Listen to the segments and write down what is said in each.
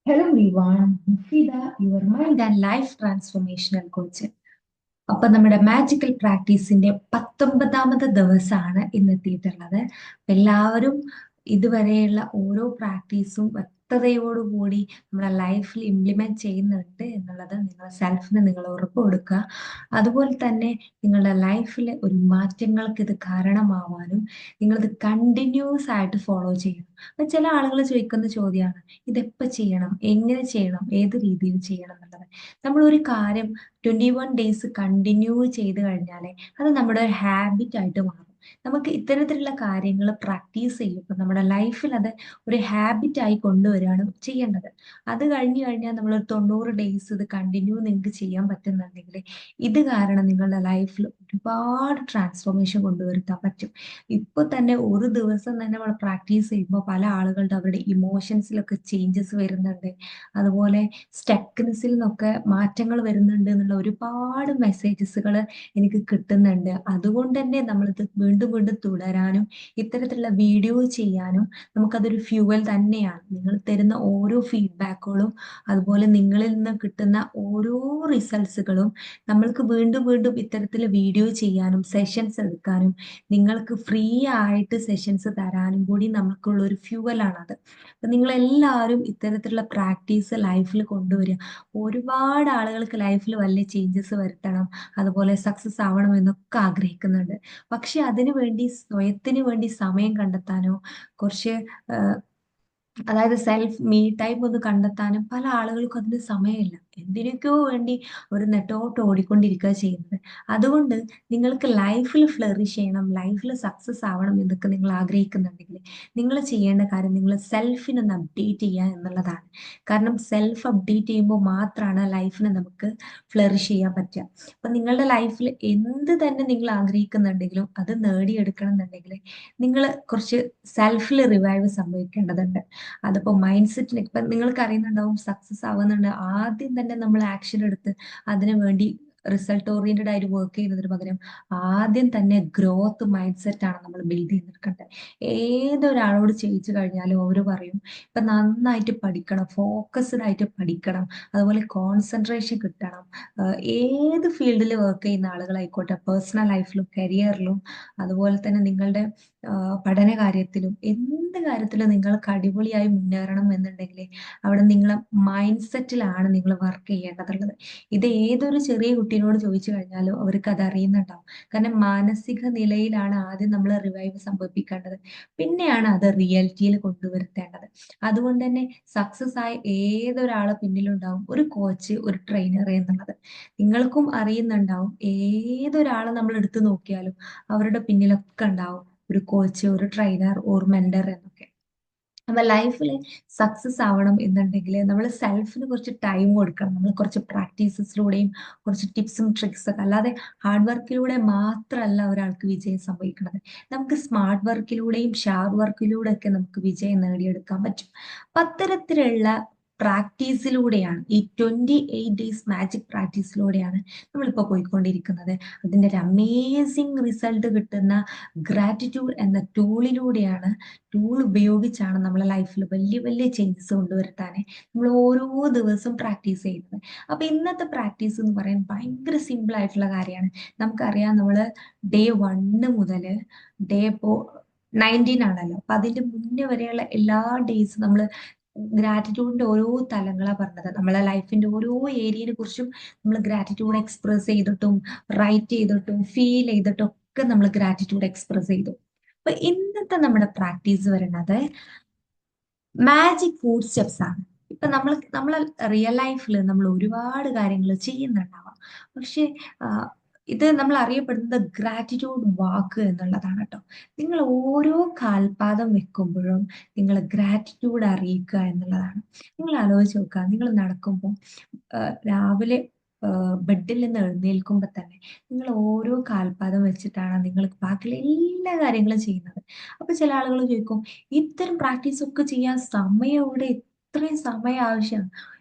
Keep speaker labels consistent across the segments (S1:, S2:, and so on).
S1: Hello everyone, Mufida, your mind and life transformational coach. അപ്പൊ നമ്മുടെ magical പ്രാക്ടീസിന്റെ 19ാമത്തെ ദിവസമാണ് ഇന്ന് എത്തിയിട്ടുള്ളത്. എല്ലാവരും ഇതുവരെയുള്ള ഓരോ പ്രാക്ടീസും വ്യക്തതയോടുകൂടി നമ്മുടെ ലൈഫിൽ ഇംപ്ലിമെന്റ് ചെയ്യുന്നുണ്ട് എന്നുള്ളത് നിങ്ങൾ സെൽഫിന് നിങ്ങൾ ഉറപ്പ് കൊടുക്കുക. അതുപോലെ തന്നെ നിങ്ങളുടെ ലൈഫിൽ ഒരു മാറ്റങ്ങൾക്ക് ഇത് കാരണമാവാനും നിങ്ങളിത് കണ്ടിന്യൂസ് ആയിട്ട് ഫോളോ ചെയ്യണം. അപ്പൊ ചില ആളുകൾ ചോദിക്കുന്ന ചോദ്യമാണ്, ഇതെപ്പോ ചെയ്യണം, എങ്ങനെ ചെയ്യണം, ഏത് രീതിയിൽ ചെയ്യണം എന്നുള്ളത്. നമ്മൾ ഒരു കാര്യം 21 ഡേയ്സ് കണ്ടിന്യൂ ചെയ്ത് കഴിഞ്ഞാൽ അത് നമ്മുടെ ഒരു ഹാബിറ്റ് ആയിട്ട് മാറും. നമുക്ക് ഇത്തരത്തിലുള്ള കാര്യങ്ങൾ പ്രാക്ടീസ് ചെയ്യുമ്പോൾ നമ്മുടെ ലൈഫിൽ അത് ഒരു ഹാബിറ്റ് ആയി കൊണ്ടുവരികയാണ് ചെയ്യേണ്ടത്. അത് കഴിഞ്ഞു കഴിഞ്ഞാൽ നമ്മൾ ഒരു 90 ഡേയ്സ് ഇത് കണ്ടിന്യൂ നിങ്ങൾക്ക് ചെയ്യാൻ പറ്റുന്നുണ്ടെങ്കിൽ ഇത് കാരണം നിങ്ങളുടെ ലൈഫിൽ ഒരുപാട് ട്രാൻസ്ഫോർമേഷൻ കൊണ്ടുവരുത്താൻ പറ്റും. ഇപ്പൊ തന്നെ ഒരു ദിവസം തന്നെ നമ്മൾ പ്രാക്ടീസ് ചെയ്യുമ്പോൾ പല ആളുകളുടെ അവരുടെ ഇമോഷൻസിലൊക്കെ ചേഞ്ചസ് വരുന്നുണ്ട്. അതുപോലെ സ്റ്റക്നെസ്സിൽ നിന്നൊക്കെ മാറ്റങ്ങൾ വരുന്നുണ്ട് എന്നുള്ള ഒരുപാട് മെസ്സേജസുകൾ എനിക്ക് കിട്ടുന്നുണ്ട്. അതുകൊണ്ട് തന്നെ നമ്മളിത് വീണ്ടും വീണ്ടും തുടരാനും ഇത്തരത്തിലുള്ള വീഡിയോ ചെയ്യാനും നമുക്കതൊരു ഫ്യൂവൽ തന്നെയാണ്. നിങ്ങൾ തരുന്ന ഓരോ ഫീഡ്ബാക്കുകളും അതുപോലെ നിങ്ങളിൽ നിന്ന് കിട്ടുന്ന ഓരോ റിസൾട്ട്സുകളും നമ്മൾക്ക് വീണ്ടും വീണ്ടും ഇത്തരത്തിൽ വീഡിയോ ചെയ്യാനും സെഷൻസ് എടുക്കാനും നിങ്ങൾക്ക് ഫ്രീ ആയിട്ട് സെഷൻസ് തരാനും കൂടി നമുക്കുള്ള ഒരു ഫ്യൂവലാണത്. അപ്പൊ നിങ്ങൾ എല്ലാവരും ഇത്തരത്തിലുള്ള പ്രാക്ടീസ് ലൈഫിൽ കൊണ്ടുവരിക. ഒരുപാട് ആളുകൾക്ക് ലൈഫിൽ വലിയ ചേഞ്ചസ് വരുത്തണം, അതുപോലെ സക്സസ് ആവണം എന്നൊക്കെ ആഗ്രഹിക്കുന്നുണ്ട്. പക്ഷെ അതിനു വേണ്ടി സ്വയത്തിന് വേണ്ടി സമയം കണ്ടെത്താനോ കുറച്ച് അതായത് സെൽഫ് മീ ടൈം ഒന്ന് കണ്ടെത്താനും പല ആളുകൾക്കും അതിന് സമയമില്ല. എന്തിനൊക്കെയോ വേണ്ടി ഒരു നെട്ടോട്ട് ഓടിക്കൊണ്ടിരിക്കുക ചെയ്യുന്നത്. അതുകൊണ്ട് നിങ്ങൾക്ക് ലൈഫിൽ ഫ്ലറിഷ് ചെയ്യണം, ലൈഫിൽ സക്സസ് ആവണം എന്നൊക്കെ നിങ്ങൾ ആഗ്രഹിക്കുന്നുണ്ടെങ്കിൽ നിങ്ങൾ ചെയ്യേണ്ട കാര്യം നിങ്ങൾ സെൽഫിനൊന്ന് അപ്ഡേറ്റ് ചെയ്യുക എന്നുള്ളതാണ്. കാരണം സെൽഫ് അപ്ഡേറ്റ് ചെയ്യുമ്പോൾ മാത്രമാണ് ലൈഫിനെ നമുക്ക് ഫ്ലറിഷ് ചെയ്യാൻ പറ്റുക. അപ്പൊ നിങ്ങളുടെ ലൈഫിൽ എന്ത് തന്നെ നിങ്ങൾ ആഗ്രഹിക്കുന്നുണ്ടെങ്കിലും അത് നേടിയെടുക്കണം എന്നുണ്ടെങ്കിൽ നിങ്ങൾ കുറച്ച് സെൽഫിൽ റിവൈവ് സംഭവിക്കേണ്ടതുണ്ട്. അതിപ്പോ മൈൻഡ് സെറ്റിന് ഇപ്പൊ നിങ്ങൾക്ക് അറിയുന്നുണ്ടാവും, സക്സസ് ആവുന്നുണ്ട് ആദ്യം തന്നെ നമ്മൾ ആക്ഷൻ എടുത്ത് അതിനു വേണ്ടി റിസൾട്ട് ഓറിയന്റഡ് ആയിട്ട് വർക്ക് ചെയ്യുന്നതിന് പകരം ആദ്യം തന്നെ ഗ്രോത്ത് മൈൻഡ് സെറ്റ് ആണ് നമ്മൾ ബിൽഡ് ചെയ്തെടുക്കേണ്ടത്. ഏതൊരാളോട് ചെയ്യിച്ചു കഴിഞ്ഞാലും അവർ പറയും ഇപ്പൊ നന്നായിട്ട് പഠിക്കണം, ഫോക്കസ്ഡ് ആയിട്ട് പഠിക്കണം, അതുപോലെ കോൺസെൻട്രേഷൻ കിട്ടണം. ഏത് ഫീൽഡിൽ വർക്ക് ചെയ്യുന്ന ആളുകളായിക്കോട്ടെ, പേഴ്സണൽ ലൈഫിലും കരിയറിലും അതുപോലെ തന്നെ നിങ്ങളുടെ പഠന കാര്യത്തിലും എന്ത് കാര്യത്തിലും നിങ്ങൾക്ക് അടിപൊളിയായി മുന്നേറണം എന്നുണ്ടെങ്കിൽ അവിടെ നിങ്ങളെ മൈൻഡ് സെറ്റിലാണ് നിങ്ങൾ വർക്ക് ചെയ്യേണ്ടതുള്ളത്. ഇത് ഏതൊരു ചെറിയ കുട്ടീനോട് ചോദിച്ചു കഴിഞ്ഞാലും അവർക്ക് അത് അറിയുന്നുണ്ടാവും. കാരണം മാനസിക നിലയിലാണ് ആദ്യം നമ്മൾ റിവൈവ് സംഭവിപ്പിക്കേണ്ടത്, പിന്നെയാണ് അത് റിയാലിറ്റിയിൽ കൊണ്ടുവരുത്തേണ്ടത്. അതുകൊണ്ട് തന്നെ സക്സസ് ആയ ഏതൊരാളെ പിന്നിലുണ്ടാവും ഒരു കോച്ച്, ഒരു ട്രെയിനർ എന്നുള്ളത്. നിങ്ങൾക്കും അറിയുന്നുണ്ടാവും, ഏതൊരാളെ നമ്മൾ എടുത്തു നോക്കിയാലും അവരുടെ പിന്നിലൊക്കെ ഉണ്ടാവും ഒരു കോച്ച്, ഒരു ട്രെയിനർ, ഒരു മെന്റർ എന്നൊക്കെ. അപ്പൊ ലൈഫിൽ സക്സസ് ആവണം എന്നുണ്ടെങ്കിൽ നമ്മൾ സെൽഫിന് കുറച്ച് ടൈം കൊടുക്കണം. നമ്മൾ കുറച്ച് പ്രാക്ടീസസിലൂടെയും കുറച്ച് ടിപ്സും ട്രിക്സ് ഒക്കെ, അല്ലാതെ ഹാർഡ് വർക്കിലൂടെ മാത്രമല്ല ഒരാൾക്ക് വിജയം സംഭവിക്കുന്നത്. നമുക്ക് സ്മാർട്ട് വർക്കിലൂടെയും ഷാർപ്പ് വർക്കിലൂടെ ഒക്കെ നമുക്ക് വിജയം നേടിയെടുക്കാൻ പറ്റും. അപ്പൊ അത്തരത്തിലുള്ള പ്രാക്ടീസിലൂടെയാണ്, ഈ 28 ഡേയ്സ് മാജിക് പ്രാക്ടീസിലൂടെയാണ് നമ്മളിപ്പോൾ പോയിക്കൊണ്ടിരിക്കുന്നത്. അതിൻ്റെ ഒരു അമേസിങ് റിസൾട്ട് കിട്ടുന്ന ഗ്രാറ്റിറ്റ്യൂഡ് എന്ന ടൂളിലൂടെയാണ്. ടൂൾ ഉപയോഗിച്ചാണ് നമ്മളെ ലൈഫിൽ വലിയ വലിയ ചേഞ്ചസ് കൊണ്ടുവരുത്താൻ നമ്മൾ ഓരോ ദിവസവും പ്രാക്ടീസ് ചെയ്യുന്നത്. അപ്പൊ ഇന്നത്തെ പ്രാക്ടീസ് എന്ന് പറയാൻ ഭയങ്കര സിമ്പിൾ ആയിട്ടുള്ള കാര്യമാണ്. നമുക്കറിയാം, നമ്മൾ ഡേ 1 മുതൽ ഇപ്പോ 19 ആണല്ലോ. അപ്പൊ അതിന്റെ മുന്നേ വരെയുള്ള എല്ലാ ഡേയ്സും നമ്മൾ ഗ്രാറ്റിറ്റ്യൂഡിന്റെ ഓരോ തലങ്ങളാണ് പറഞ്ഞത്. നമ്മളെ ലൈഫിന്റെ ഓരോ ഏരിയയെ കുറിച്ചും നമ്മൾ ഗ്രാറ്റിറ്റ്യൂഡ് എക്സ്പ്രസ് ചെയ്തിട്ടും റൈറ്റ് ചെയ്തിട്ടും ഫീൽ ചെയ്തിട്ടും ഒക്കെ നമ്മൾ ഗ്രാറ്റിറ്റ്യൂഡ് എക്സ്പ്രസ് ചെയ്തു. അപ്പൊ ഇന്നത്തെ നമ്മുടെ പ്രാക്ടീസ് വരുന്നത് മാജിക് ഫുഡ് സ്റ്റെപ്സ് ആണ്. ഇപ്പൊ നമ്മളെ റിയൽ ലൈഫിൽ നമ്മൾ ഒരുപാട് കാര്യങ്ങൾ ചെയ്യുന്നുണ്ടാവാം. പക്ഷെ ഇത് നമ്മൾ അറിയപ്പെടുന്നത് ഗ്രാറ്റിറ്റ്യൂഡ് വാക്ക് എന്നുള്ളതാണ് കേട്ടോ. നിങ്ങൾ ഓരോ കാൽപാദം വെക്കുമ്പോഴും നിങ്ങൾ ഗ്രാറ്റിറ്റ്യൂഡ് അറിയിക്കുക എന്നുള്ളതാണ്. നിങ്ങൾ ആലോചിച്ച് നോക്കുക, നിങ്ങൾ നടക്കുമ്പോൾ രാവിലെ ബെഡിൽ നിന്ന് എഴുന്നേൽക്കുമ്പോൾ തന്നെ നിങ്ങൾ ഓരോ കാൽപാദം വെച്ചിട്ടാണ് നിങ്ങൾ ബാക്കിയുള്ള എല്ലാ കാര്യങ്ങളും ചെയ്യുന്നത്. അപ്പൊ ചില ആളുകൾ ചോദിക്കും, ഇത്തരം പ്രാക്ടീസ് ഒക്കെ ചെയ്യാൻ സമയം എവിടെ, ഇത്രയും സമയം ആവശ്യമാണ്?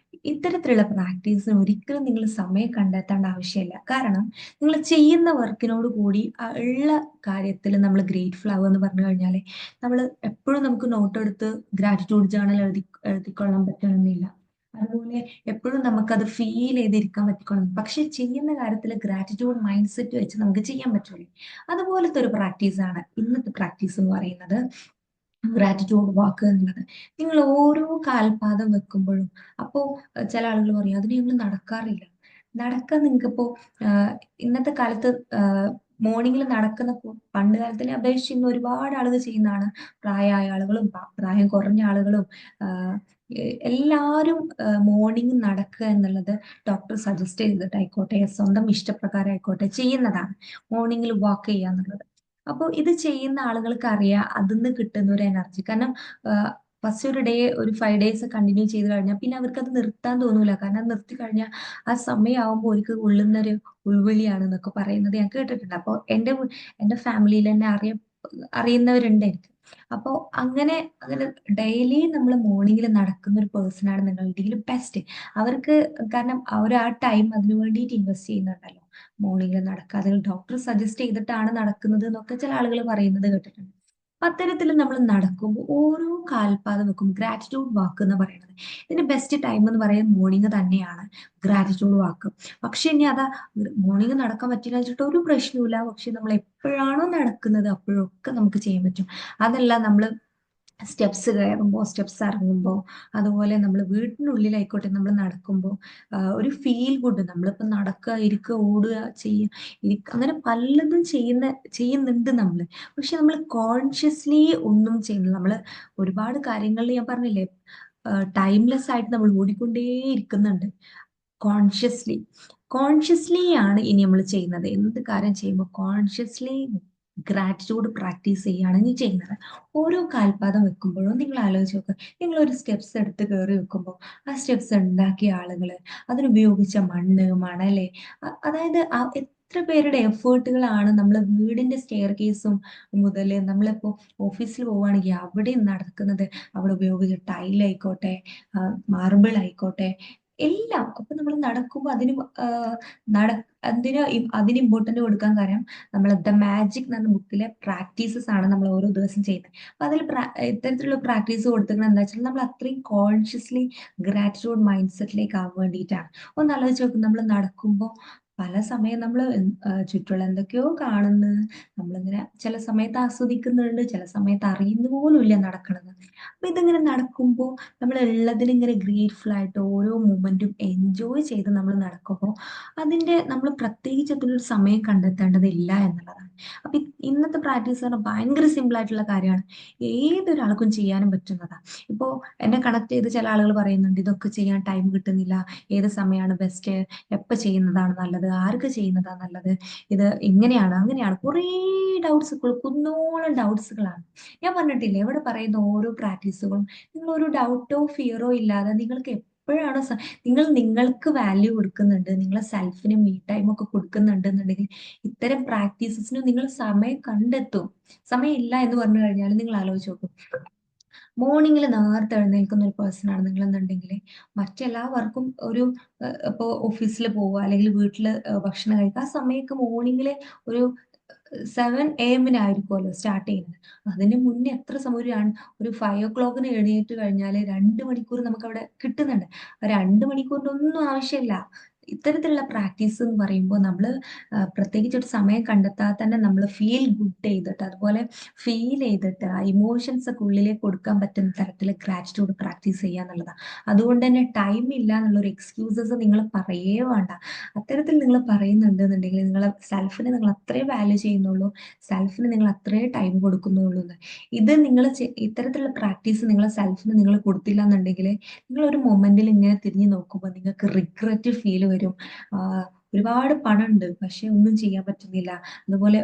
S1: ഇത്തരത്തിലുള്ള പ്രാക്ടീസിന് ഒരിക്കലും നിങ്ങൾ സമയം കണ്ടെത്തേണ്ട ആവശ്യമില്ല. കാരണം നിങ്ങൾ ചെയ്യുന്ന വർക്കിനോട് കൂടി ഉള്ള കാര്യത്തിൽ നമ്മൾ ഗ്രേറ്റ്ഫുൾ ആവുക എന്ന് പറഞ്ഞു കഴിഞ്ഞാൽ നമ്മൾ എപ്പോഴും നമുക്ക് നോട്ട് എടുത്ത് ഗ്രാറ്റിറ്റ്യൂഡ് ജേർണൽ എഴുതിക്കൊള്ളാൻ പറ്റണമെന്നില്ല. അതുപോലെ എപ്പോഴും നമുക്കത് ഫീൽ ചെയ്തിരിക്കാൻ പറ്റിക്കണം, പക്ഷെ ചെയ്യുന്ന കാര്യത്തിൽ ഗ്രാറ്റിറ്റ്യൂഡ് മൈൻഡ് സെറ്റ് വെച്ച് നമുക്ക് ചെയ്യാൻ പറ്റുള്ളൂ. അതുപോലത്തെ ഒരു പ്രാക്ടീസാണ് ഇന്നത്തെ പ്രാക്ടീസ് എന്ന് പറയുന്നത്, ഗ്രാറ്റിറ്റ്യൂഡ് വാക്ക് എന്നുള്ളത്. നിങ്ങൾ ഓരോ കാൽപാദം വെക്കുമ്പോഴും, അപ്പോ ചില ആളുകൾ പറയും അതിന് ഞങ്ങൾ നടക്കാറില്ല. നടക്കാൻ നിങ്ങൾക്കിപ്പോ ആഹ് ഇന്നത്തെ കാലത്ത് മോർണിംഗിൽ നടക്കുന്ന പണ്ട് കാലത്തിനെ അപേക്ഷിച്ച് ഇന്ന് ഒരുപാട് ആളുകൾ ചെയ്യുന്നതാണ്. പ്രായമായ ആളുകളും പ്രായം കുറഞ്ഞ ആളുകളും ആഹ് എല്ലാവരും മോർണിംഗ് നടക്കുക എന്നുള്ളത് ഡോക്ടർ സജസ്റ്റ് ചെയ്തിട്ടായിക്കോട്ടെ, സ്വന്തം ഇഷ്ടപ്രകാരം ആയിക്കോട്ടെ ചെയ്യുന്നതാണ് മോർണിംഗിൽ വാക്ക് ചെയ്യുക എന്നുള്ളത്. അപ്പോൾ ഇത് ചെയ്യുന്ന ആളുകൾക്ക് അറിയാം അതിന്ന് കിട്ടുന്ന ഒരു എനർജി. കാരണം ഫസ്റ്റ് ഒരു ഡേ ഒരു 5 ഡേയ്സ് കണ്ടിന്യൂ ചെയ്ത് കഴിഞ്ഞാൽ പിന്നെ അവർക്ക് അത് നിർത്താൻ തോന്നൂല. കാരണം അത് നിർത്തി കഴിഞ്ഞാൽ ആ സമയമാകുമ്പോൾ അവർക്ക് ഉള്ളുന്നൊരു ഉൾവിളിയാണ് എന്നൊക്കെ പറയുന്നത് ഞാൻ കേട്ടിട്ടുണ്ട്. അപ്പോൾ എന്റെ ഫാമിലിയിൽ തന്നെ അറിയുന്നവരുണ്ട് എനിക്ക്. അപ്പോൾ അങ്ങനെ അങ്ങനെ ഡെയിലി നമ്മൾ മോർണിംഗിൽ നടക്കുന്ന ഒരു പേഴ്സൺ ആണ് നിങ്ങളുടെ ബെസ്റ്റ്. അവർക്ക്, കാരണം അവർ ആ ടൈം അതിനു വേണ്ടിയിട്ട് ഇൻവെസ്റ്റ് ചെയ്യുന്നുണ്ടല്ലോ. മോർണിംഗിൽ നടക്കുക, അതിൽ ഡോക്ടർ സജസ്റ്റ് ചെയ്തിട്ടാണ് നടക്കുന്നത് എന്നൊക്കെ ചില ആളുകൾ പറയുന്നത് കേട്ടിട്ടുണ്ട്. അപ്പൊ അത്തരത്തിൽ നമ്മൾ നടക്കുമ്പോൾ ഓരോ കാൽപാദം വെക്കും ഗ്രാറ്റിറ്റ്യൂഡ് വാക്ക് എന്ന് പറയുന്നത്. ഇതിന്റെ ബെസ്റ്റ് ടൈം എന്ന് പറയുന്നത് മോർണിംഗ് തന്നെയാണ് ഗ്രാറ്റിറ്റ്യൂഡ് വാക്ക്. പക്ഷെ ഇനി അതാ മോർണിംഗ് നടക്കാൻ പറ്റില്ല വെച്ചിട്ട് ഒരു പ്രശ്നവുമില്ല. പക്ഷെ നമ്മൾ എപ്പോഴാണോ നടക്കുന്നത് അപ്പോഴൊക്കെ നമുക്ക് ചെയ്യാൻ പറ്റും. അതല്ല നമ്മൾ സ്റ്റെപ്സ് കയറുമ്പോൾ സ്റ്റെപ്സ് ഇറങ്ങുമ്പോൾ, അതുപോലെ നമ്മൾ വീട്ടിനുള്ളിലായിക്കോട്ടെ നമ്മൾ നടക്കുമ്പോൾ ഒരു ഫീൽ ഗുഡ്, നമ്മളിപ്പോൾ നടക്കുക ഇരിക്കുക ഓടുക ചെയ്യുക അങ്ങനെ പലതും ചെയ്യുന്നുണ്ട് നമ്മൾ. പക്ഷെ നമ്മൾ കോൺഷ്യസ്ലി ഒന്നും ചെയ്യുന്നില്ല. നമ്മൾ ഒരുപാട് കാര്യങ്ങളിൽ ഞാൻ പറഞ്ഞില്ലേ, ടൈംലെസ് ആയിട്ട് നമ്മൾ ഓടിക്കൊണ്ടേ ഇരിക്കുന്നുണ്ട്. കോൺഷ്യസ്ലി കോൺഷ്യസ്ലി ആണ് ഇനി നമ്മൾ ചെയ്യുന്നത്. എന്ത് കാര്യം ചെയ്യുമ്പോൾ കോൺഷ്യസ്ലി ഗ്രാറ്റിറ്റ്യൂഡ് പ്രാക്ടീസ് ചെയ്യുകയാണ് ഇനി ചെയ്യുന്നത്. ഓരോ കാൽപാദം വെക്കുമ്പോഴും നിങ്ങൾ ആലോചിച്ച് നോക്കുക, നിങ്ങൾ ഒരു സ്റ്റെപ്സ് എടുത്ത് കയറി വെക്കുമ്പോൾ ആ സ്റ്റെപ്സ് ഉണ്ടാക്കിയ ആളുകൾ, അതിനുപയോഗിച്ച മണ്ണ് മണല്, അതായത് എത്ര പേരുടെ എഫേർട്ടുകളാണ് നമ്മൾ വീടിന്റെ സ്റ്റെയർ കേസും മുതൽ നമ്മളിപ്പോ ഓഫീസിൽ പോവുകയാണെങ്കിൽ അവിടെയും നടക്കുന്നത്, അവിടെ ഉപയോഗിച്ച ടൈലായിക്കോട്ടെ, മാർബിൾ ആയിക്കോട്ടെ, എല്ലാം. അപ്പൊ നമ്മൾ നടക്കുമ്പോൾ നട അതിന് ഇമ്പോർട്ടന്റ് കൊടുക്കാൻ കാര്യം നമ്മൾ ദ മാജിക് എന്ന ബുക്കിലെ പ്രാക്ടീസസ് ആണ് നമ്മൾ ഓരോ ദിവസം ചെയ്യുന്നത്. അപ്പൊ അതിൽ ഇത്തരത്തിലുള്ള പ്രാക്ടീസ് കൊടുത്തിരിക്കുന്നത് എന്താ വെച്ചാൽ നമ്മൾ അത്രയും കോൺഷ്യസ്ലി ഗ്രാറ്റിറ്റ്യൂഡ് മൈൻഡ് സെറ്റിലേക്ക് ആവാൻ വേണ്ടിയിട്ടാണ്. ഒന്ന് ആലോചിച്ച് നോക്കും, നമ്മൾ നടക്കുമ്പോൾ പല സമയം നമ്മൾ ചുറ്റുള്ള എന്തൊക്കെയോ കാണുന്നു, നമ്മളിങ്ങനെ ചില സമയത്ത് ആസ്വദിക്കുന്നുണ്ട്, ചില സമയത്ത് അറിയുന്ന പോലും ഇല്ല നടക്കണത്. അപ്പൊ ഇതിങ്ങനെ നടക്കുമ്പോൾ നമ്മൾ ഉള്ളതിന് ഇങ്ങനെ ഗ്രേറ്റ്ഫുൾ ആയിട്ട് ഓരോ മൊമെന്റും എൻജോയ് ചെയ്ത് നമ്മൾ നടക്കുമ്പോൾ നമ്മൾ പ്രത്യേകിച്ച് അതിനൊരു സമയം കണ്ടെത്തേണ്ടതില്ല എന്നുള്ളതാണ്. അപ്പൊ ഇന്നത്തെ പ്രാക്ടീസ് പറഞ്ഞാൽ ഭയങ്കര സിമ്പിൾ ആയിട്ടുള്ള കാര്യമാണ്, ഏതൊരാൾക്കും ചെയ്യാനും പറ്റുന്നതാണ്. ഇപ്പോ എന്നെ കണക്ട് ചെയ്ത് ചില ആളുകൾ പറയുന്നുണ്ട് ഇതൊക്കെ ചെയ്യാൻ ടൈം കിട്ടുന്നില്ല, ഏത് സമയമാണ് ബെസ്റ്റ്, എപ്പോൾ ചെയ്യുന്നതാണ് നല്ലത്, ആർക്ക് ചെയ്യുന്നതാണ് നല്ലത്, ഇത് ഇങ്ങനെയാണ് അങ്ങനെയാണ്, കുറേ ഡൗട്ട്സുകൾ, കുന്നോളം ഡൗട്ട്സുകളാണ്. ഞാൻ പറഞ്ഞിട്ടില്ലേ ഇവിടെ പറയുന്ന ഓരോ പ്രാക്ടീസുകളും നിങ്ങൾ ഒരു ഡൗട്ടോ ഫിയറോ ഇല്ലാതെ നിങ്ങൾക്ക് എപ്പോഴാണോ നിങ്ങൾ നിങ്ങൾക്ക് വാല്യൂ കൊടുക്കുന്നുണ്ട്, നിങ്ങളെ സെൽഫിന് മീ ടൈം ഒക്കെ കൊടുക്കുന്നുണ്ട് എന്നുണ്ടെങ്കിൽ ഇത്തരം പ്രാക്ടീസസിന് നിങ്ങൾ സമയം കണ്ടെത്തും. സമയം ഇല്ല എന്ന് പറഞ്ഞു കഴിഞ്ഞാൽ നിങ്ങൾ ആലോചിച്ച് നോക്കും, മോർണിംഗിൽ നേരത്തെ എഴുന്നേൽക്കുന്ന ഒരു പേഴ്സൺ ആണ് നിങ്ങൾ എന്നുണ്ടെങ്കിൽ മറ്റെല്ലാവർക്കും ഒരു ഇപ്പോൾ ഓഫീസിൽ പോവുക അല്ലെങ്കിൽ വീട്ടിൽ ഭക്ഷണം കഴിക്കുക, ആ സമയമൊക്കെ മോർണിംഗിൽ ഒരു 7 AM സ്റ്റാർട്ട് ചെയ്യുന്നത്. അതിന് മുന്നേ എത്ര സമയം, ഒരു 5 o'clock എഴുന്നേറ്റ് കഴിഞ്ഞാൽ 2 മണിക്കൂർ നമുക്ക് അവിടെ കിട്ടുന്നുണ്ട്. 2 മണിക്കൂറിന്റെ ഒന്നും ആവശ്യമില്ല. ഇത്തരത്തിലുള്ള പ്രാക്ടീസ് എന്ന് പറയുമ്പോൾ നമ്മൾ പ്രത്യേകിച്ച് ഒരു സമയം കണ്ടെത്താതെ തന്നെ നമ്മൾ ഫീൽ ഗുഡ് ചെയ്തിട്ട്, അതുപോലെ ഫീൽ ചെയ്തിട്ട് ആ ഇമോഷൻസ് ഒക്കെ ഉള്ളിലേക്ക് കൊടുക്കാൻ പറ്റുന്ന തരത്തിൽ ഗ്രാറ്റിറ്റ്യൂഡ് പ്രാക്ടീസ് ചെയ്യുക എന്നുള്ളതാണ്. അതുകൊണ്ട് തന്നെ ടൈം ഇല്ല എന്നുള്ളൊരു എക്സ്ക്യൂസസ് നിങ്ങൾ പറയേ വേണ്ട. അത്തരത്തിൽ നിങ്ങൾ പറയുന്നുണ്ടെന്നുണ്ടെങ്കിൽ നിങ്ങളെ സെൽഫിനെ നിങ്ങൾ അത്രേ വാല്യൂ ചെയ്യുന്നുള്ളൂ, സെൽഫിന് നിങ്ങൾ അത്രേ ടൈം കൊടുക്കുന്നുള്ളൂ എന്ന്. ഇത് നിങ്ങൾ ഇത്തരത്തിലുള്ള പ്രാക്ടീസ് നിങ്ങളെ സെൽഫിന് നിങ്ങൾ കൊടുത്തില്ല എന്നുണ്ടെങ്കിൽ നിങ്ങൾ ഒരു മൊമെന്റിൽ ഇങ്ങനെ തിരിഞ്ഞു നോക്കുമ്പോൾ നിങ്ങൾക്ക് റിഗ്രറ്റ് ഫീൽ വരും. ഒരുപാട് പണമുണ്ട് പക്ഷെ ഒന്നും ചെയ്യാൻ പറ്റുന്നില്ല, അതുപോലെ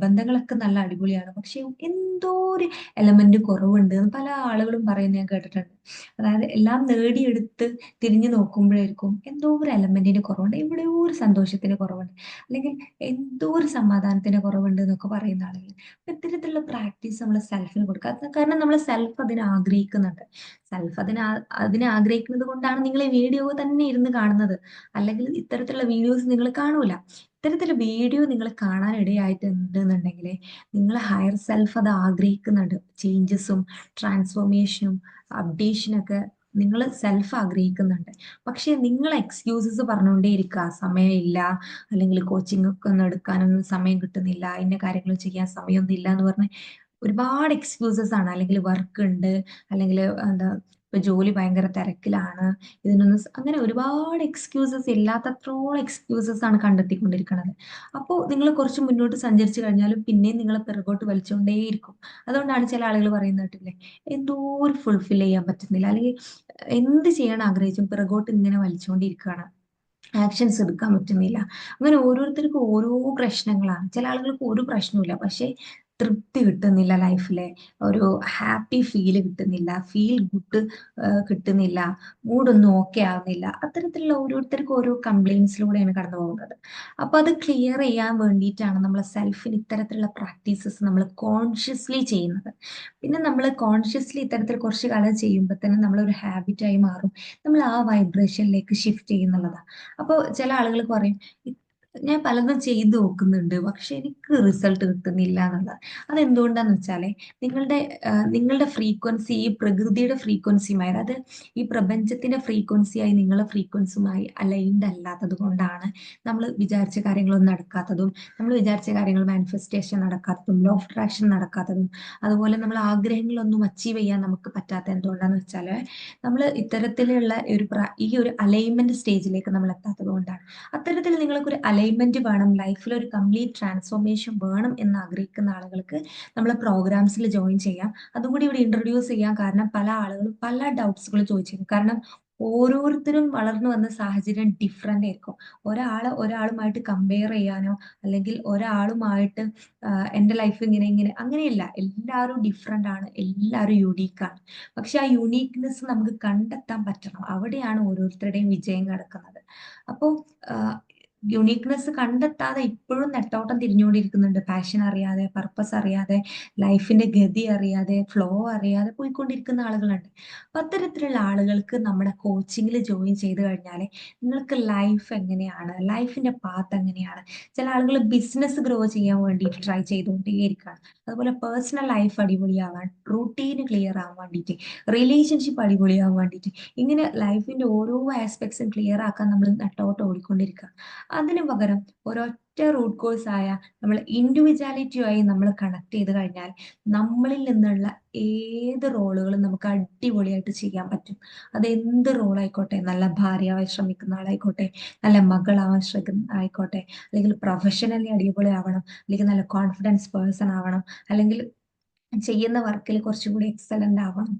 S1: ബന്ധങ്ങളൊക്കെ നല്ല അടിപൊളിയാണ് പക്ഷെ എന്തോ ഒരു എലമെന്റ് കുറവുണ്ട് എന്ന് പല ആളുകളും പറയുന്നത് ഞാൻ കേട്ടിട്ടുണ്ട്. അതായത് എല്ലാം നേടിയെടുത്ത് തിരിഞ്ഞു നോക്കുമ്പോഴായിരിക്കും എന്തോ ഒരു എലമെന്റിന് കുറവുണ്ട്, എവിടെയോ ഒരു സന്തോഷത്തിന് കുറവുണ്ട്, അല്ലെങ്കിൽ എന്തോ ഒരു സമാധാനത്തിന് കുറവുണ്ട് എന്നൊക്കെ പറയുന്ന ആളുകൾ. അപ്പൊ ഇത്തരത്തിലുള്ള പ്രാക്ടീസ് നമ്മൾ സെൽഫിന് കൊടുക്കുക. കാരണം നമ്മൾ സെൽഫ് അതിനെ ആഗ്രഹിക്കുന്നുണ്ട്. സെൽഫ് അതിനെ ആഗ്രഹിക്കുന്നത് കൊണ്ടാണ് നിങ്ങൾ ഈ വീഡിയോ തന്നെ ഇരുന്ന് കാണുന്നത്. അല്ലെങ്കിൽ ഇത്തരത്തിലുള്ള വീഡിയോസ് നിങ്ങൾ കാണൂല. ഇത്തരത്തിലുള്ള വീഡിയോ നിങ്ങൾ കാണാൻ ഇടയായിട്ടുണ്ട് എന്നുണ്ടെങ്കിൽ നിങ്ങൾ ഹയർ സെൽഫ് അത് ആഗ്രഹിക്കുന്നുണ്ട്. ചേഞ്ചസും ട്രാൻസ്ഫോർമേഷനും അപ്ഡേഷനൊക്കെ നിങ്ങൾ സെൽഫ് ആഗ്രഹിക്കുന്നുണ്ട്. പക്ഷെ നിങ്ങൾ എക്സ്ക്യൂസസ് പറഞ്ഞുകൊണ്ടേ ഇരിക്കുക, സമയമില്ല, അല്ലെങ്കിൽ കോച്ചിങ് ഒക്കെ ഒന്നും എടുക്കാനൊന്നും സമയം കിട്ടുന്നില്ല, ഇന്ന കാര്യങ്ങൾ ചെയ്യാൻ സമയമൊന്നും ഇല്ല എന്ന് പറഞ്ഞ് ഒരുപാട് എക്സ്ക്യൂസസ് ആണ്. അല്ലെങ്കിൽ വർക്ക് ഉണ്ട്, അല്ലെങ്കിൽ എന്താ ഇപ്പൊ ജോലി ഭയങ്കര തിരക്കിലാണ്, ഇതിനൊന്നും അങ്ങനെ ഒരുപാട് എക്സ്ക്യൂസസ്, ഇല്ലാത്തത്രോളം എക്സ്ക്യൂസസ് ആണ് കണ്ടെത്തിക്കൊണ്ടിരിക്കുന്നത്. അപ്പോൾ നിങ്ങൾ കുറച്ച് മുന്നോട്ട് സഞ്ചരിച്ചു കഴിഞ്ഞാലും പിന്നെയും നിങ്ങൾ പിറകോട്ട് വലിച്ചുകൊണ്ടേയിരിക്കും. അതുകൊണ്ടാണ് ചില ആളുകൾ പറയുന്നത് കേട്ടില്ലേ, എന്തോ ഒരു ഫുൾഫിൽ ചെയ്യാൻ പറ്റുന്നില്ല, അല്ലെങ്കിൽ എന്ത് ചെയ്യാൻ ആഗ്രഹിച്ചും പിറകോട്ട് ഇങ്ങനെ വലിച്ചുകൊണ്ടിരിക്കുകയാണ്, ആക്ഷൻസ് എടുക്കാൻ പറ്റുന്നില്ല. അങ്ങനെ ഓരോരുത്തർക്കും ഓരോ പ്രശ്നങ്ങളാണ്. ചില ആളുകൾക്ക് ഒരു പ്രശ്നവുമില്ല, പക്ഷെ തൃപ്തി കിട്ടുന്നില്ല ലൈഫിലെ, ഒരു ഹാപ്പി ഫീല് കിട്ടുന്നില്ല, ഫീൽ ഗുഡ് കിട്ടുന്നില്ല, മൂഡൊന്നും ഓക്കെ ആവുന്നില്ല. അത്തരത്തിലുള്ള ഓരോരുത്തർക്കും ഓരോ കംപ്ലൈൻസിലൂടെയാണ് കടന്നു പോകുന്നത്. അപ്പൊ അത് ക്ലിയർ ചെയ്യാൻ വേണ്ടിയിട്ടാണ് നമ്മൾ സെൽഫിന് ഇത്തരത്തിലുള്ള പ്രാക്ടീസസ് നമ്മൾ കോൺഷ്യസ്ലി ചെയ്യുന്നത്. പിന്നെ നമ്മൾ കോൺഷ്യസ്ലി ഇത്തരത്തിൽ കുറച്ച് കാലം ചെയ്യുമ്പോൾ തന്നെ നമ്മളൊരു ഹാബിറ്റായി മാറും. നമ്മൾ ആ വൈബ്രേഷനിലേക്ക് ഷിഫ്റ്റ് ചെയ്യുന്നുള്ളതാണ്. അപ്പോൾ ചില ആളുകൾ പറയും, ഞാൻ പലതും ചെയ്തു നോക്കുന്നുണ്ട് പക്ഷെ എനിക്ക് റിസൾട്ട് കിട്ടുന്നില്ല എന്നുള്ളത്. അതെന്തുകൊണ്ടാന്ന് വെച്ചാല് നിങ്ങളുടെ നിങ്ങളുടെ ഫ്രീക്വൻസി ഈ പ്രകൃതിയുടെ ഫ്രീക്വൻസിയുമായി, അതായത് ഈ പ്രപഞ്ചത്തിന്റെ ഫ്രീക്വൻസിയായി നിങ്ങളുടെ ഫ്രീക്വൻസിയുമായി അലൈൻഡ് അല്ലാത്തത് കൊണ്ടാണ് നമ്മൾ വിചാരിച്ച കാര്യങ്ങളൊന്നും നടക്കാത്തതും, നമ്മൾ വിചാരിച്ച കാര്യങ്ങൾ മാനിഫെസ്റ്റേഷൻ നടക്കാത്തതും, ലോ ഓഫ് അട്രാക്ഷൻ നടക്കാത്തതും, അതുപോലെ നമ്മൾ ആഗ്രഹങ്ങളൊന്നും അച്ചീവ് ചെയ്യാൻ നമുക്ക് പറ്റാത്ത എന്തുകൊണ്ടാന്ന് വെച്ചാല് നമ്മൾ ഇത്തരത്തിലുള്ള ഈ ഒരു അലൈൻമെന്റ് സ്റ്റേജിലേക്ക് നമ്മൾ എത്താത്തത് കൊണ്ടാണ്. അത്തരത്തിൽ നിങ്ങൾക്ക് ഒരു അലൈൻമെന്റ് വേണം, ലൈഫിൽ ഒരു കംപ്ലീറ്റ് ട്രാൻസ്ഫോർമേഷൻ വേണം എന്ന് ആഗ്രഹിക്കുന്ന ആളുകൾക്ക് നമ്മൾ പ്രോഗ്രാംസിൽ ജോയിൻ ചെയ്യാം. അതും കൂടി ഇവിടെ ഇൻട്രൊഡ്യൂസ് ചെയ്യാം, കാരണം പല ആളുകളും പല ഡൗട്ട്സുകൾ ചോദിച്ചിരുന്നു. കാരണം ഓരോരുത്തരും വളർന്നു വന്ന സാഹചര്യം ഡിഫറെന്റ് ആയിരിക്കും. ഒരാളുമായിട്ട് കമ്പയർ ചെയ്യാനോ, അല്ലെങ്കിൽ ഒരാളുമായിട്ട് എൻ്റെ ലൈഫ് ഇങ്ങനെ ഇങ്ങനെ അങ്ങനെയല്ല. എല്ലാവരും ഡിഫറെന്റ് ആണ്, എല്ലാവരും യുണീക്കാണ്. പക്ഷെ ആ യുണീക്നെസ് നമുക്ക് കണ്ടെത്താൻ പറ്റണം. അവിടെയാണ് ഓരോരുത്തരുടെയും വിജയം കിടക്കുന്നത്. അപ്പോൾ യുണീക്നെസ് കണ്ടെത്താതെ ഇപ്പോഴും നെട്ടോട്ടം തിരിഞ്ഞുകൊണ്ടിരിക്കുന്നുണ്ട്. പാഷൻ അറിയാതെ, പർപ്പസ് അറിയാതെ, ലൈഫിന്റെ ഗതി അറിയാതെ, ഫ്ലോ അറിയാതെ പോയിക്കൊണ്ടിരിക്കുന്ന ആളുകളുണ്ട്. അപ്പൊ അത്തരത്തിലുള്ള ആളുകൾക്ക് നമ്മുടെ കോച്ചിങ്ങിൽ ജോയിൻ ചെയ്ത് കഴിഞ്ഞാൽ നിങ്ങൾക്ക് ലൈഫ് എങ്ങനെയാണ്, ലൈഫിന്റെ പാത്ത് എങ്ങനെയാണ്, ചില ആളുകൾ ബിസിനസ് ഗ്രോ ചെയ്യാൻ വേണ്ടി ട്രൈ ചെയ്തുകൊണ്ടേയിരിക്കുകയാണ്. അതുപോലെ പേഴ്സണൽ ലൈഫ് അടിപൊളിയാവാൻ, റൂട്ടീൻ ക്ലിയർ ആവാൻ വേണ്ടിയിട്ട്, റിലേഷൻഷിപ്പ് അടിപൊളിയാവാൻ വേണ്ടിയിട്ട്, ഇങ്ങനെ ലൈഫിന്റെ ഓരോ ആസ്പെക്ട്സും ക്ലിയർ ആക്കാൻ നമ്മൾ നെട്ടോട്ട് ഓടിക്കൊണ്ടിരിക്കുക. അതിന് പകരം ഒരൊറ്റ റൂട്ട് കോഴ്സ് ആയ നമ്മൾ ഇൻഡിവിജ്വാലിറ്റിയുമായി നമ്മൾ കണക്ട് ചെയ്ത് കഴിഞ്ഞാൽ നമ്മളിൽ നിന്നുള്ള ഏത് റോളുകളും നമുക്ക് അടിപൊളിയായിട്ട് ചെയ്യാൻ പറ്റും. അത് എന്ത് റോൾ ആയിക്കോട്ടെ, നല്ല ഭാര്യയാവാൻ ശ്രമിക്കുന്ന ആളായിക്കോട്ടെ, നല്ല മകളാവാൻ ശ്രമിക്കുന്ന ആയിക്കോട്ടെ, അല്ലെങ്കിൽ പ്രൊഫഷണലി അടിപൊളി ആവണം, അല്ലെങ്കിൽ നല്ല കോൺഫിഡൻസ് പേഴ്സൺ ആവണം, അല്ലെങ്കിൽ ചെയ്യുന്ന വർക്കിൽ കുറച്ചും കൂടി എക്സലന്റ് ആവണം,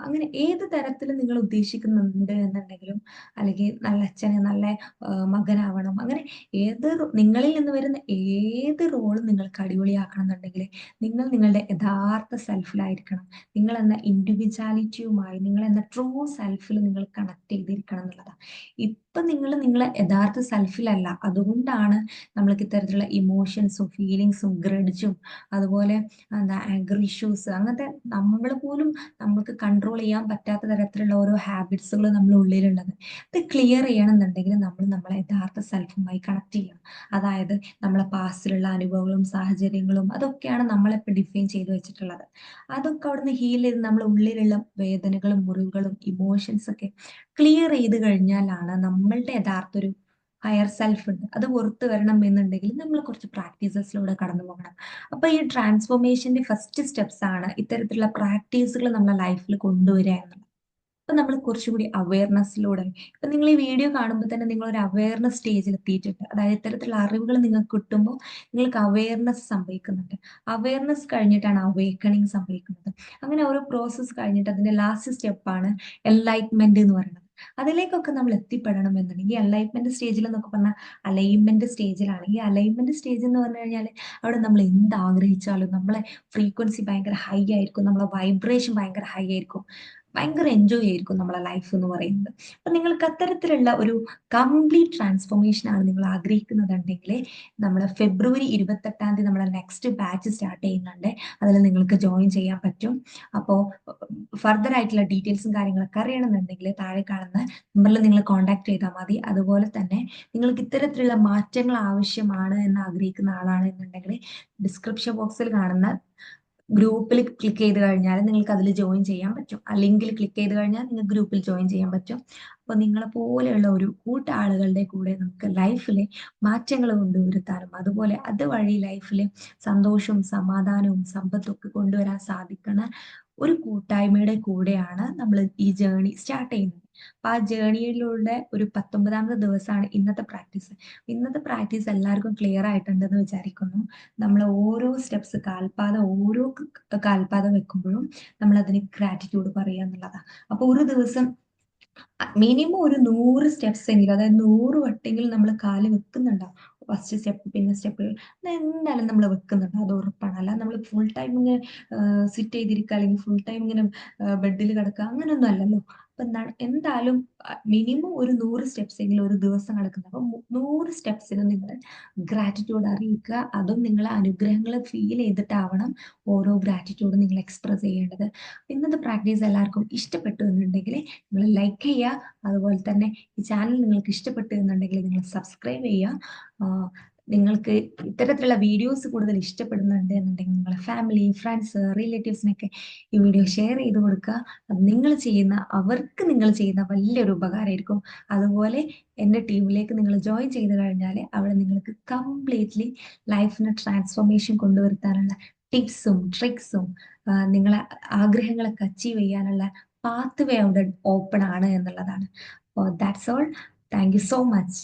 S1: അങ്ങനെ ഏത് തരത്തിൽ നിങ്ങൾ ഉദ്ദേശിക്കുന്നുണ്ട് എന്നുണ്ടെങ്കിലും, അല്ലെങ്കിൽ നല്ല അച്ഛന് നല്ല മകനാവണം, അങ്ങനെ നിങ്ങളിൽ നിന്ന് വരുന്ന ഏത് റോളും നിങ്ങൾക്ക് അടിപൊളിയാക്കണം എന്നുണ്ടെങ്കിൽ നിങ്ങൾ നിങ്ങളുടെ യഥാർത്ഥ സെൽഫിലായിരിക്കണം. നിങ്ങൾ എന്ന ഇൻഡിവിജ്വാലിറ്റിയുമായി, നിങ്ങൾ എന്ന ട്രൂ സെൽഫിൽ നിങ്ങൾ കണക്ട് ചെയ്തിരിക്കണം എന്നുള്ളതാണ്. ഇപ്പൊ നിങ്ങൾ നിങ്ങളെ യഥാർത്ഥ സെൽഫിലല്ല. അതുകൊണ്ടാണ് നമ്മൾക്ക് ഇത്തരത്തിലുള്ള ഇമോഷൻസും ഫീലിങ്സും ഗ്രഡ്ജും, അതുപോലെ എന്താ ആങ്കർ ഇഷ്യൂസ്, അങ്ങനത്തെ നമ്മൾ പോലും നമുക്ക് കൺട്രോൾ ചെയ്യാൻ പറ്റാത്ത തരത്തിലുള്ള ഓരോ ഹാബിറ്റ്സുകൾ നമ്മുടെ ഉള്ളിലുള്ളത്. ഇത് ക്ലിയർ ചെയ്യണമെന്നുണ്ടെങ്കിൽ നമ്മൾ നമ്മളെ യഥാർത്ഥ സെൽഫുമായി കണക്ട് ചെയ്യണം. അതായത് നമ്മളെ പാസ്റ്റിലുള്ള അനുഭവങ്ങളും സാഹചര്യങ്ങളും അതൊക്കെയാണ് നമ്മളിപ്പോൾ ഡിഫൈൻ ചെയ്ത് വെച്ചിട്ടുള്ളത്. അതൊക്കെ അവിടുന്ന് ഹീൽ ചെയ്ത് നമ്മളെ ഉള്ളിലുള്ള വേദനകളും മുറിവുകളും ഇമോഷൻസ് ഒക്കെ ക്ലിയർ ചെയ്ത് കഴിഞ്ഞാലാണ് നമ്മളുടെ യഥാർത്ഥ ഒരു ഹയർ സെൽഫ് ഉണ്ട്. അത് പുറത്ത് വരണം എന്നുണ്ടെങ്കിൽ നമ്മൾ കുറച്ച് പ്രാക്ടീസസിലൂടെ കടന്നു പോകണം. അപ്പൊ ഈ ട്രാൻസ്ഫോർമേഷന്റെ ഫസ്റ്റ് സ്റ്റെപ്സ് ആണ് ഇത്തരത്തിലുള്ള പ്രാക്ടീസുകൾ നമ്മുടെ ലൈഫിൽ കൊണ്ടുവരിക എന്നുള്ളത്. അപ്പൊ നമ്മൾ കുറച്ചുകൂടി അവയർനെസ്സിലൂടെ, ഇപ്പൊ നിങ്ങൾ ഈ വീഡിയോ കാണുമ്പോൾ തന്നെ നിങ്ങൾ ഒരു അവയർനെസ് സ്റ്റേജിൽ എത്തിയിട്ടുണ്ട്. അതായത് ഇത്തരത്തിലുള്ള അറിവുകൾ നിങ്ങൾക്ക് കിട്ടുമ്പോൾ നിങ്ങൾക്ക് അവയർനെസ് സംഭവിക്കുന്നുണ്ട്. അവയർനെസ് കഴിഞ്ഞിട്ടാണ് അവേക്കണിങ് സംഭവിക്കുന്നത്. അങ്ങനെ ഓരോ പ്രോസസ്സ് കഴിഞ്ഞിട്ട് അതിന്റെ ലാസ്റ്റ് സ്റ്റെപ്പാണ് എൻലൈറ്റ്മെന്റ് എന്ന് പറയുന്നത്. അതിലേക്കൊക്കെ നമ്മൾ എത്തിപ്പെടണം എന്നുണ്ടെങ്കിൽ എൻലൈറ്റ്മെന്റ് സ്റ്റേജിൽ എന്നൊക്കെ പറഞ്ഞാൽ അലൈൻമെന്റ് സ്റ്റേജിലാണ്. ഈ അലൈൻമെന്റ് സ്റ്റേജ് എന്ന് പറഞ്ഞു കഴിഞ്ഞാൽ അവിടെ നമ്മൾ എന്ത് ആഗ്രഹിച്ചാലും നമ്മളെ ഫ്രീക്വൻസി ഭയങ്കര ഹൈ ആയിരിക്കും, നമ്മളെ വൈബ്രേഷൻ ഭയങ്കര ഹൈ ആയിരിക്കും, ഭയങ്കര എൻജോയ് ആയിരിക്കും നമ്മളെ ലൈഫ് എന്ന് പറയുന്നത്. അപ്പൊ നിങ്ങൾക്ക് അത്തരത്തിലുള്ള ഒരു കംപ്ലീറ്റ് ട്രാൻസ്ഫോർമേഷൻ ആണ് നിങ്ങൾ ആഗ്രഹിക്കുന്നുണ്ടെങ്കിൽ നമ്മൾ ഫെബ്രുവരി 28 നമ്മളെ നെക്സ്റ്റ് ബാച്ച് സ്റ്റാർട്ട് ചെയ്യുന്നുണ്ട്. അതിൽ നിങ്ങൾക്ക് ജോയിൻ ചെയ്യാൻ പറ്റും. അപ്പോൾ ഫർദർ ആയിട്ടുള്ള ഡീറ്റെയിൽസും കാര്യങ്ങളൊക്കെ അറിയണമെന്നുണ്ടെങ്കിൽ താഴെ കാണുന്ന നമ്പറിൽ നിങ്ങൾ കോൺടാക്ട് ചെയ്താൽ മതി. അതുപോലെ തന്നെ നിങ്ങൾക്ക് ഇത്തരത്തിലുള്ള മാറ്റങ്ങൾ ആവശ്യമാണ് എന്ന് ആഗ്രഹിക്കുന്ന ആളാണ് എന്നുണ്ടെങ്കിൽ ഡിസ്ക്രിപ്ഷൻ ബോക്സിൽ കാണുന്ന ഗ്രൂപ്പിൽ ക്ലിക്ക് ചെയ്ത് കഴിഞ്ഞാൽ നിങ്ങൾക്ക് അതിൽ ജോയിൻ ചെയ്യാൻ പറ്റും. ആ ലിങ്കിൽ ക്ലിക്ക് ചെയ്ത് കഴിഞ്ഞാൽ നിങ്ങൾക്ക് ഗ്രൂപ്പിൽ ജോയിൻ ചെയ്യാൻ പറ്റും. അപ്പോൾ നിങ്ങളെ പോലെയുള്ള ഒരു കൂട്ടാളുകളുടെ കൂടെ നമുക്ക് ലൈഫിൽ മാറ്റങ്ങൾ കൊണ്ടുവരുത്താനും അതുപോലെ അതുവഴി ലൈഫിൽ സന്തോഷവും സമാധാനവും സമ്പത്തും ഒക്കെ കൊണ്ടുവരാൻ സാധിക്കണ ഒരു കൂട്ടായ്മയുടെ കൂടെയാണ് നമ്മൾ ഈ ജേണി സ്റ്റാർട്ട് ചെയ്യുന്നത്. അപ്പൊ ആ ജേണിയിലൂടെ ഒരു 19ാമത്തെ ദിവസമാണ് ഇന്നത്തെ പ്രാക്ടീസ്. ഇന്നത്തെ പ്രാക്ടീസ് എല്ലാവർക്കും ക്ലിയർ ആയിട്ടുണ്ടെന്ന് വിചാരിക്കുന്നു. നമ്മൾ ഓരോ സ്റ്റെപ്സ് കാൽപാദം ഓരോ കാൽപാദം വെക്കുമ്പോഴും നമ്മൾ അതിന് ഗ്രാറ്റിറ്റ്യൂഡ് പറയുക എന്നുള്ളതാണ്. അപ്പൊ ഒരു ദിവസം മിനിമം ഒരു 100 സ്റ്റെപ്സ് എങ്കിലും, അതായത് 100 വട്ടെങ്കിലും നമ്മൾ കാല് വെക്കുന്നുണ്ടാവും. ഫസ്റ്റ് സ്റ്റെപ്പ് പിന്നെ സ്റ്റെപ്പ് എന്തായാലും നമ്മൾ വെക്കുന്നുണ്ട്, അത് ഉറപ്പാണ്. അല്ല നമ്മൾ ഫുൾ ടൈം ഇങ്ങനെ സിറ്റ് ചെയ്തിരിക്കുക അല്ലെങ്കിൽ ഫുൾ ടൈം ഇങ്ങനെ ബെഡിൽ കിടക്കുക അങ്ങനെയൊന്നും അല്ലല്ലോ. അപ്പൊ എന്തായാലും മിനിമം ഒരു 100 സ്റ്റെപ്സ് എങ്കിലും ഒരു ദിവസം നടക്കുന്നത്. അപ്പൊ 100 സ്റ്റെപ്സിന് നിങ്ങൾ ഗ്രാറ്റിറ്റ്യൂഡ് അറിയിക്കുക. അതും നിങ്ങളെ അനുഗ്രഹങ്ങൾ ഫീൽ ചെയ്തിട്ടാവണം ഓരോ ഗ്രാറ്റിറ്റ്യൂഡ് നിങ്ങൾ എക്സ്പ്രസ് ചെയ്യേണ്ടത്. ഇന്നത്തെ പ്രാക്ടീസ് എല്ലാവർക്കും ഇഷ്ടപ്പെട്ടു എന്നുണ്ടെങ്കിൽ നിങ്ങൾ ലൈക്ക് ചെയ്യുക. അതുപോലെ തന്നെ ഈ ചാനൽ നിങ്ങൾക്ക് ഇഷ്ടപ്പെട്ടു എന്നുണ്ടെങ്കിൽ നിങ്ങൾ സബ്സ്ക്രൈബ് ചെയ്യുക. നിങ്ങൾക്ക് ഇത്തരത്തിലുള്ള വീഡിയോസ് കൂടുതൽ ഇഷ്ടപ്പെടുന്നുണ്ട് എന്നുണ്ടെങ്കിൽ നിങ്ങളെ ഫാമിലി ഫ്രണ്ട്സ് റിലേറ്റീവ്സിനൊക്കെ ഈ വീഡിയോ ഷെയർ ചെയ്ത് കൊടുക്കുക. അത് അവർക്ക് നിങ്ങൾ ചെയ്യുന്ന വലിയൊരു ഉപകാരമായിരിക്കും. അതുപോലെ എൻ്റെ ടീമിലേക്ക് നിങ്ങൾ ജോയിൻ ചെയ്ത് കഴിഞ്ഞാൽ അവിടെ നിങ്ങൾക്ക് കംപ്ലീറ്റ്ലി ലൈഫിന് ട്രാൻസ്ഫോർമേഷൻ കൊണ്ടുവരുത്താനുള്ള ടിപ്സും ട്രിക്സും നിങ്ങളെ ആഗ്രഹങ്ങളൊക്കെ അച്ചീവ് ചെയ്യാനുള്ള പാത്ത് വേ അവിടെ ഓപ്പൺ ആണ് എന്നുള്ളതാണ്. അപ്പോൾ that's all. Thank you so much.